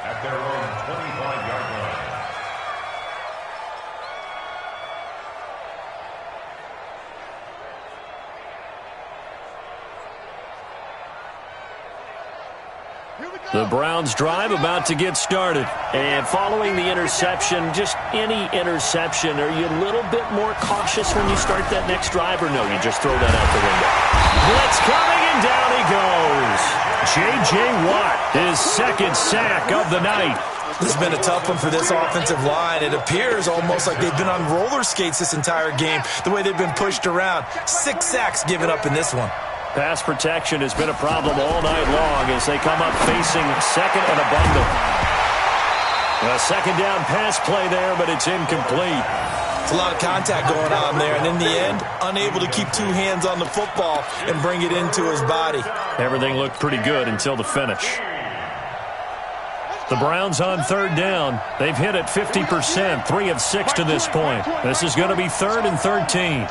At their own 25-yard line.
The Browns drive about to get started. And following the interception, just any interception, are you a little bit more cautious when you start that next drive, or no, you just throw that out the window? Blitz coming, and down he goes. J.J. Watt, his 2nd sack of the night.
This has been a tough one for this offensive line. It appears almost like they've been on roller skates this entire game, the way they've been pushed around. 6 sacks given up in this one.
Pass protection has been a problem all night long as they come up facing 2nd and abundant. A 2nd down pass play there, but it's incomplete.
It's a lot of contact going on there, and in the end, unable to keep 2 hands on the football and bring it into his body.
Everything looked pretty good until the finish. The Browns on 3rd down. They've hit it 50%, 3 of 6 to this point. This is going to be 3rd and 13.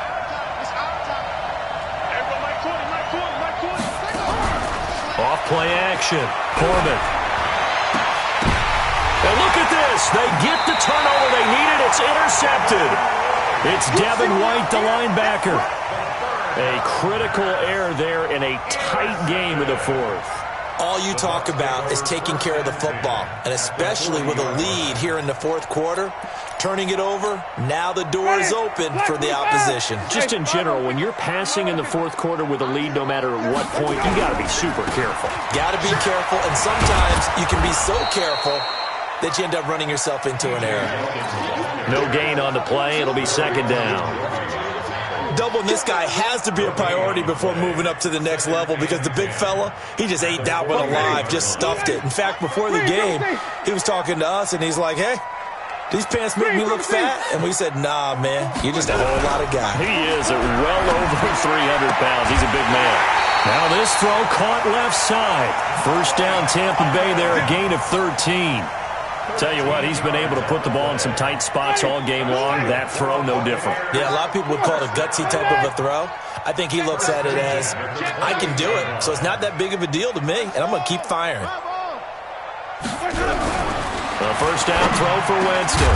Off play action. Corbin. And look at this. They get the turnover they needed. It's intercepted. It's Devin White, the linebacker. A critical error there in a tight game in the 4th.
All you talk about is taking care of the football, and especially with a lead here in the 4th quarter, turning it over, now the door is open for the opposition.
Just in general, when you're passing in the 4th quarter with a lead, no matter at what point, you got to be super careful.
Got to be careful, and sometimes you can be so careful that you end up running yourself into an error.
No gain on the play. It'll be 2nd down.
Doubling this guy has to be a priority before moving up to the next level because the big fella, he just ate that one alive, just stuffed it. In fact, before the game, he was talking to us, and he's like, hey, these pants make me look fat? And we said, nah, man, you're just a whole lot of guy.
He is at well over 300 pounds. He's a big man. Now this throw caught left side. 1st down, Tampa Bay there, a gain of 13. Tell you what, he's been able to put the ball in some tight spots all game long. That throw, no different.
Yeah, a lot of people would call it a gutsy type of a throw. I think he looks at it as, I can do it, so it's not that big of a deal to me, and I'm going to keep firing.
The 1st down throw for Winston.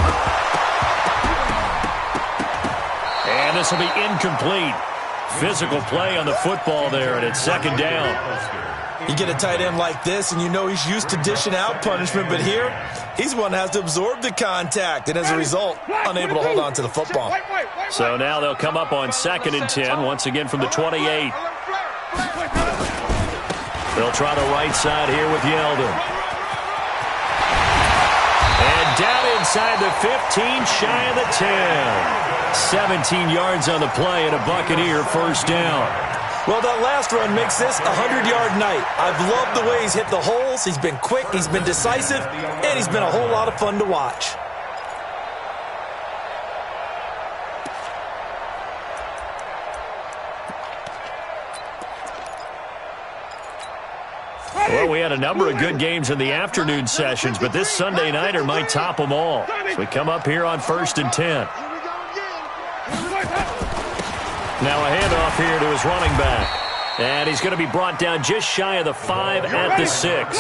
And this will be incomplete. Physical play on the football there, and it's 2nd down.
You get a tight end like this, and you know he's used to dishing out punishment, but here, he's one that has to absorb the contact, and as a result, unable to hold on to the football.
So now they'll come up on 2nd and 10, once again from the 28. They'll try the right side here with Yeldon. And down inside the 15, shy of the 10. 17 yards on the play and a Buccaneer 1st down.
Well, that last run makes this a 100-yard night. I've loved the way he's hit the holes. He's been quick, he's been decisive, and he's been a whole lot of fun to watch.
Well, we had a number of good games in the afternoon sessions, but this Sunday nighter might top them all. So we come up here on 1st and 10. Now a handoff here to his running back. And he's going to be brought down just shy of the 5 at the 6.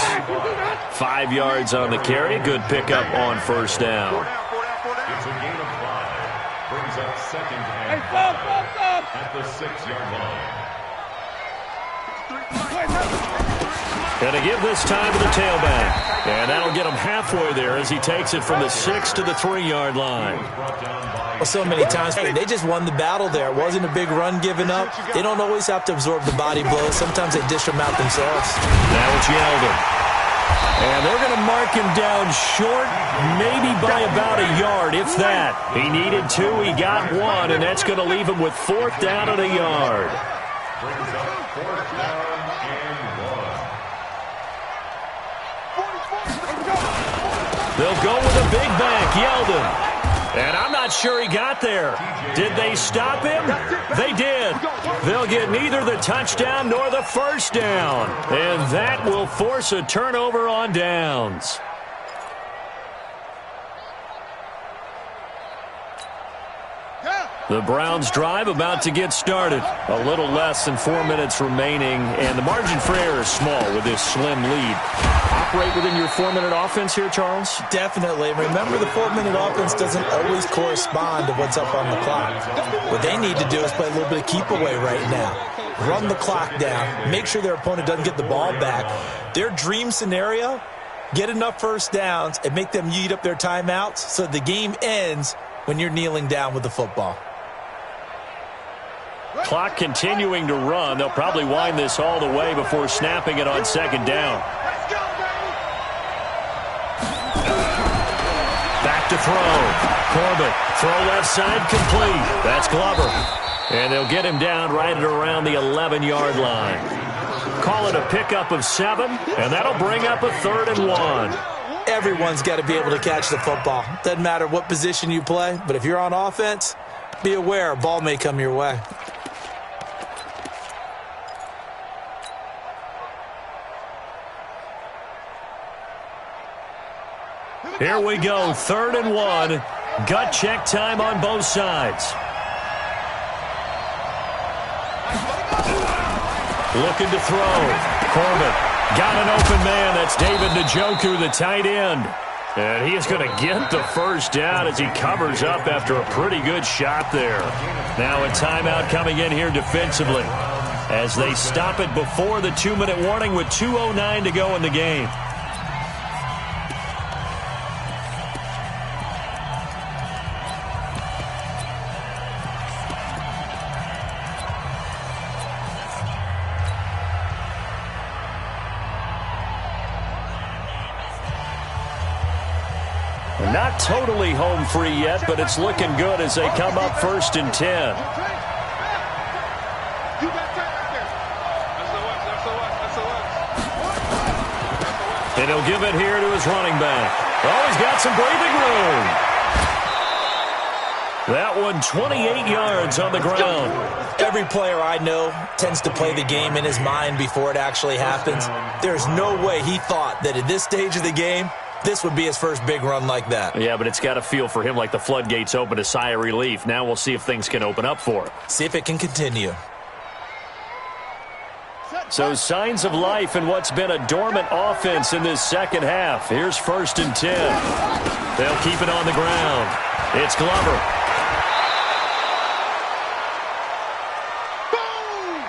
5 yards on the carry. Good pickup on 1st down.
It's a gain of 5. Brings up 2nd and 5 at the 6-yard line.
Going to give this time to the tailback. And that'll get him halfway there as he takes it from the 6 to the 3-yard line.
Well, so many times, they just won the battle there. It wasn't a big run given up. They don't always have to absorb the body blows. Sometimes they dish them out themselves.
Now it's Yeldon. And they're going to mark him down short, maybe by about a yard, if that. He needed 2, he got 1, and that's going to leave him with 4th down and a yard.
Brings up 4th down and 1.
They'll go with a big back, Yeldon. And I'm not sure he got there. Did they stop him? They did. They'll get neither the touchdown nor the 1st down. And that will force a turnover on downs. The Browns' drive about to get started. A little less than 4 minutes remaining, and the margin for error is small with this slim lead. Operate within your 4-minute offense here, Charles?
Definitely. Remember, the 4-minute offense doesn't always correspond to what's up on the clock. What they need to do is play a little bit of keep away right now. Run the clock down. Make sure their opponent doesn't get the ball back. Their dream scenario, get enough 1st downs and make them eat up their timeouts so the game ends when you're kneeling down with the football.
Clock continuing to run. They'll probably wind this all the way before snapping it on 2nd down. Back to throw. Corbett, throw left side, complete. That's Glover. And they'll get him down right at around the 11-yard line. Call it a pickup of 7, and that'll bring up a 3rd and 1.
Everyone's got to be able to catch the football. Doesn't matter what position you play, but if you're on offense, be aware a ball may come your way.
Here we go, 3rd and 1. Gut check time on both sides. Looking to throw. Corbett got an open man. That's David Njoku, the tight end. And he is going to get the 1st down as he covers up after a pretty good shot there. Now a timeout coming in here defensively as they stop it before the 2-minute warning with 2:09 to go in the game. Not totally home free yet, but it's looking good as they come up 1st and 10. And he'll give it here to his running back. Oh, he's got some breathing room. That one 28 yards on the ground.
Every player I know tends to play the game in his mind before it actually happens. There's no way he thought that at this stage of the game, this would be his first big run like that.
Yeah, but it's got to feel for him like the floodgates open, a sigh of relief. Now we'll see if things can open up for him.
See if it can continue.
So signs of life in what's been a dormant offense in this second half. Here's 1st and 10. They'll keep it on the ground. It's Glover.
Boom!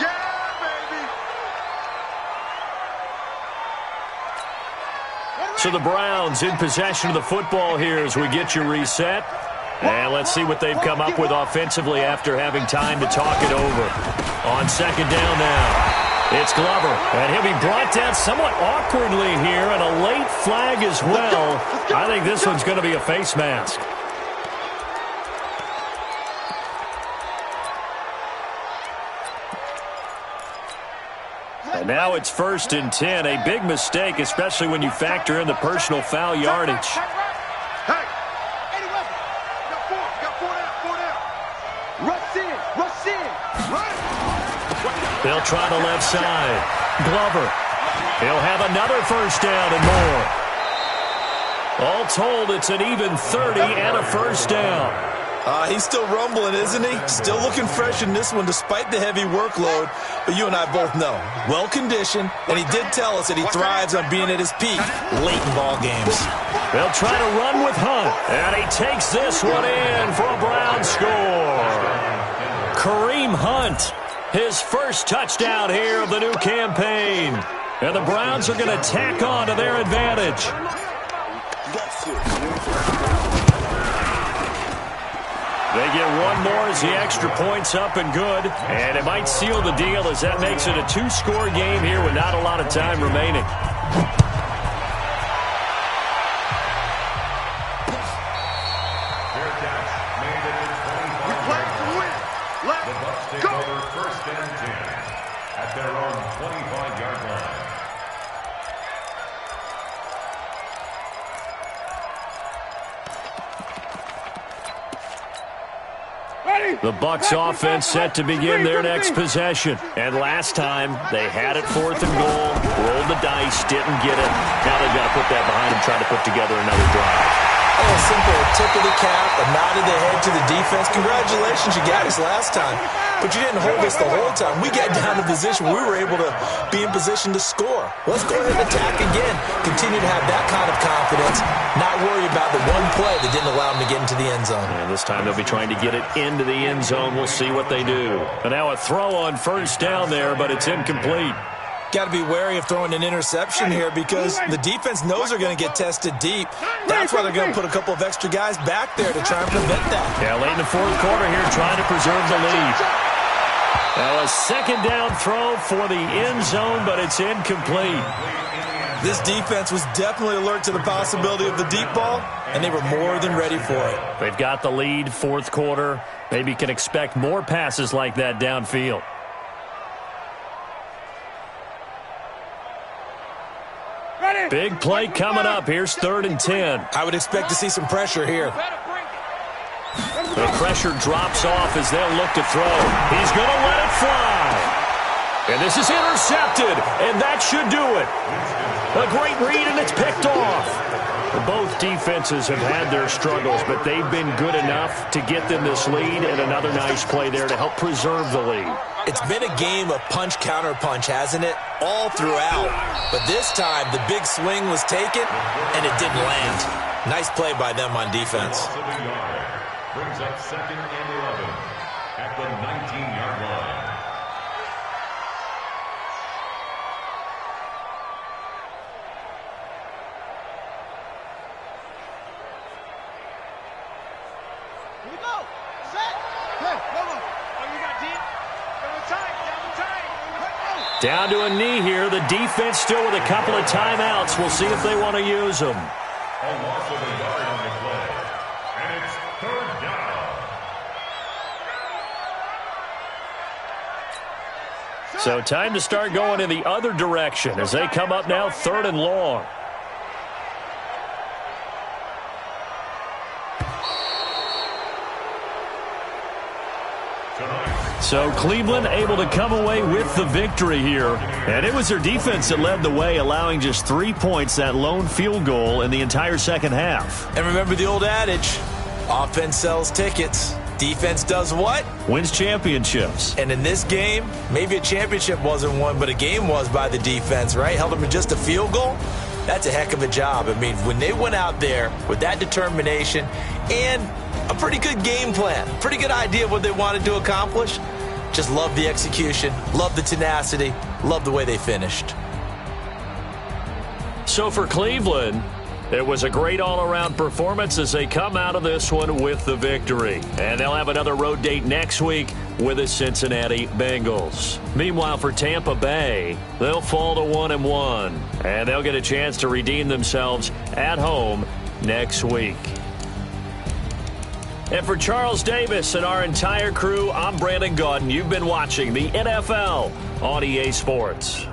Yeah, baby!
So the Browns in possession of the football here as we get you reset. And let's see what they've come up with offensively after having time to talk it over. On 2nd down now, it's Glover. And he'll be brought down somewhat awkwardly here, and a late flag as well. I think this one's going to be a face mask. And now it's 1st and 10. A big mistake, especially when you factor in the personal foul yardage. They'll try the left side. Glover He'll have another first down and more. All told, it's an even 30 and a first down.
He's still rumbling, isn't he? Still looking fresh in this one despite the heavy workload. But you and I both know, well-conditioned, and he did tell us that he thrives on being at his peak late in ball games.
They'll try to run with Hunt, and he takes this one in for a Brown score. Kareem Hunt, his first touchdown here of the new campaign. And the Browns are going to tack on to their advantage. They get one more as the extra point's up and good. And it might seal the deal as that makes it a two-score game here with not a lot of time remaining.
First and 10 at their own 25-yard line.
The Bucs offense set to begin their next possession. And last time, they had it 4th and goal, rolled the dice, didn't get it. Now they've got to put that behind them, try to put together another drive.
Oh, simple tip of the cap, a nod of the head to the defense. Congratulations, you got us last time. But you didn't hold us the whole time. We got down to position where we were able to be in position to score. Let's go ahead and attack again. Continue to have that kind of confidence, not worry about the one play that didn't allow them to get into the end zone.
And this time they'll be trying to get it into the end zone. We'll see what they do. And now a throw on first down there, but it's incomplete.
Got to be wary of throwing an interception here because the defense knows they're going to get tested deep. That's why they're going to put a couple of extra guys back there to try and prevent that.
Yeah, late in the 4th quarter here trying to preserve the lead. Now a second down throw for the end zone, but it's incomplete.
This defense was definitely alert to the possibility of the deep ball, and they were more than ready for it.
They've got the lead, 4th quarter. Maybe can expect more passes like that downfield. Big play coming up. Here's 3rd and 10.
I would expect to see some pressure here.
The pressure drops off as they'll look to throw. He's going to let it fly. And this is intercepted, and that should do it. A great read, and it's picked off. Both defenses have had their struggles, but they've been good enough to get them this lead, and another nice play there to help preserve the lead.
It's been a game of punch-counter-punch, hasn't it? All throughout. But this time, the big swing was taken, and it didn't land. Nice play by them on defense.
Brings up 2nd and 11 at the 19-yard line.
Here we go. Set. Hey, come on. Oh, you got deep. Double tight.
Down to a knee here. The defense still with a couple of timeouts. We'll see if they want to use them.
A loss of a yard on the play. And it's 3rd down.
So time to start going in the other direction as they come up now 3rd and long. So Cleveland able to come away with the victory here. And it was their defense that led the way, allowing just 3 points, that lone field goal in the entire second half.
And remember the old adage, offense sells tickets. Defense does what?
Wins championships.
And in this game, maybe a championship wasn't won, but a game was by the defense, right? Held them to just a field goal. That's a heck of a job. I mean, when they went out there with that determination and a pretty good game plan, pretty good idea of what they wanted to accomplish, just love the execution, love the tenacity, love the way they finished.
So for Cleveland, it was a great all-around performance as they come out of this one with the victory. And they'll have another road date next week with the Cincinnati Bengals. Meanwhile, for Tampa Bay, they'll fall to 1-1. And they'll get a chance to redeem themselves at home next week. And for Charles Davis and our entire crew, I'm Brandon Gaudin. You've been watching the NFL on EA Sports.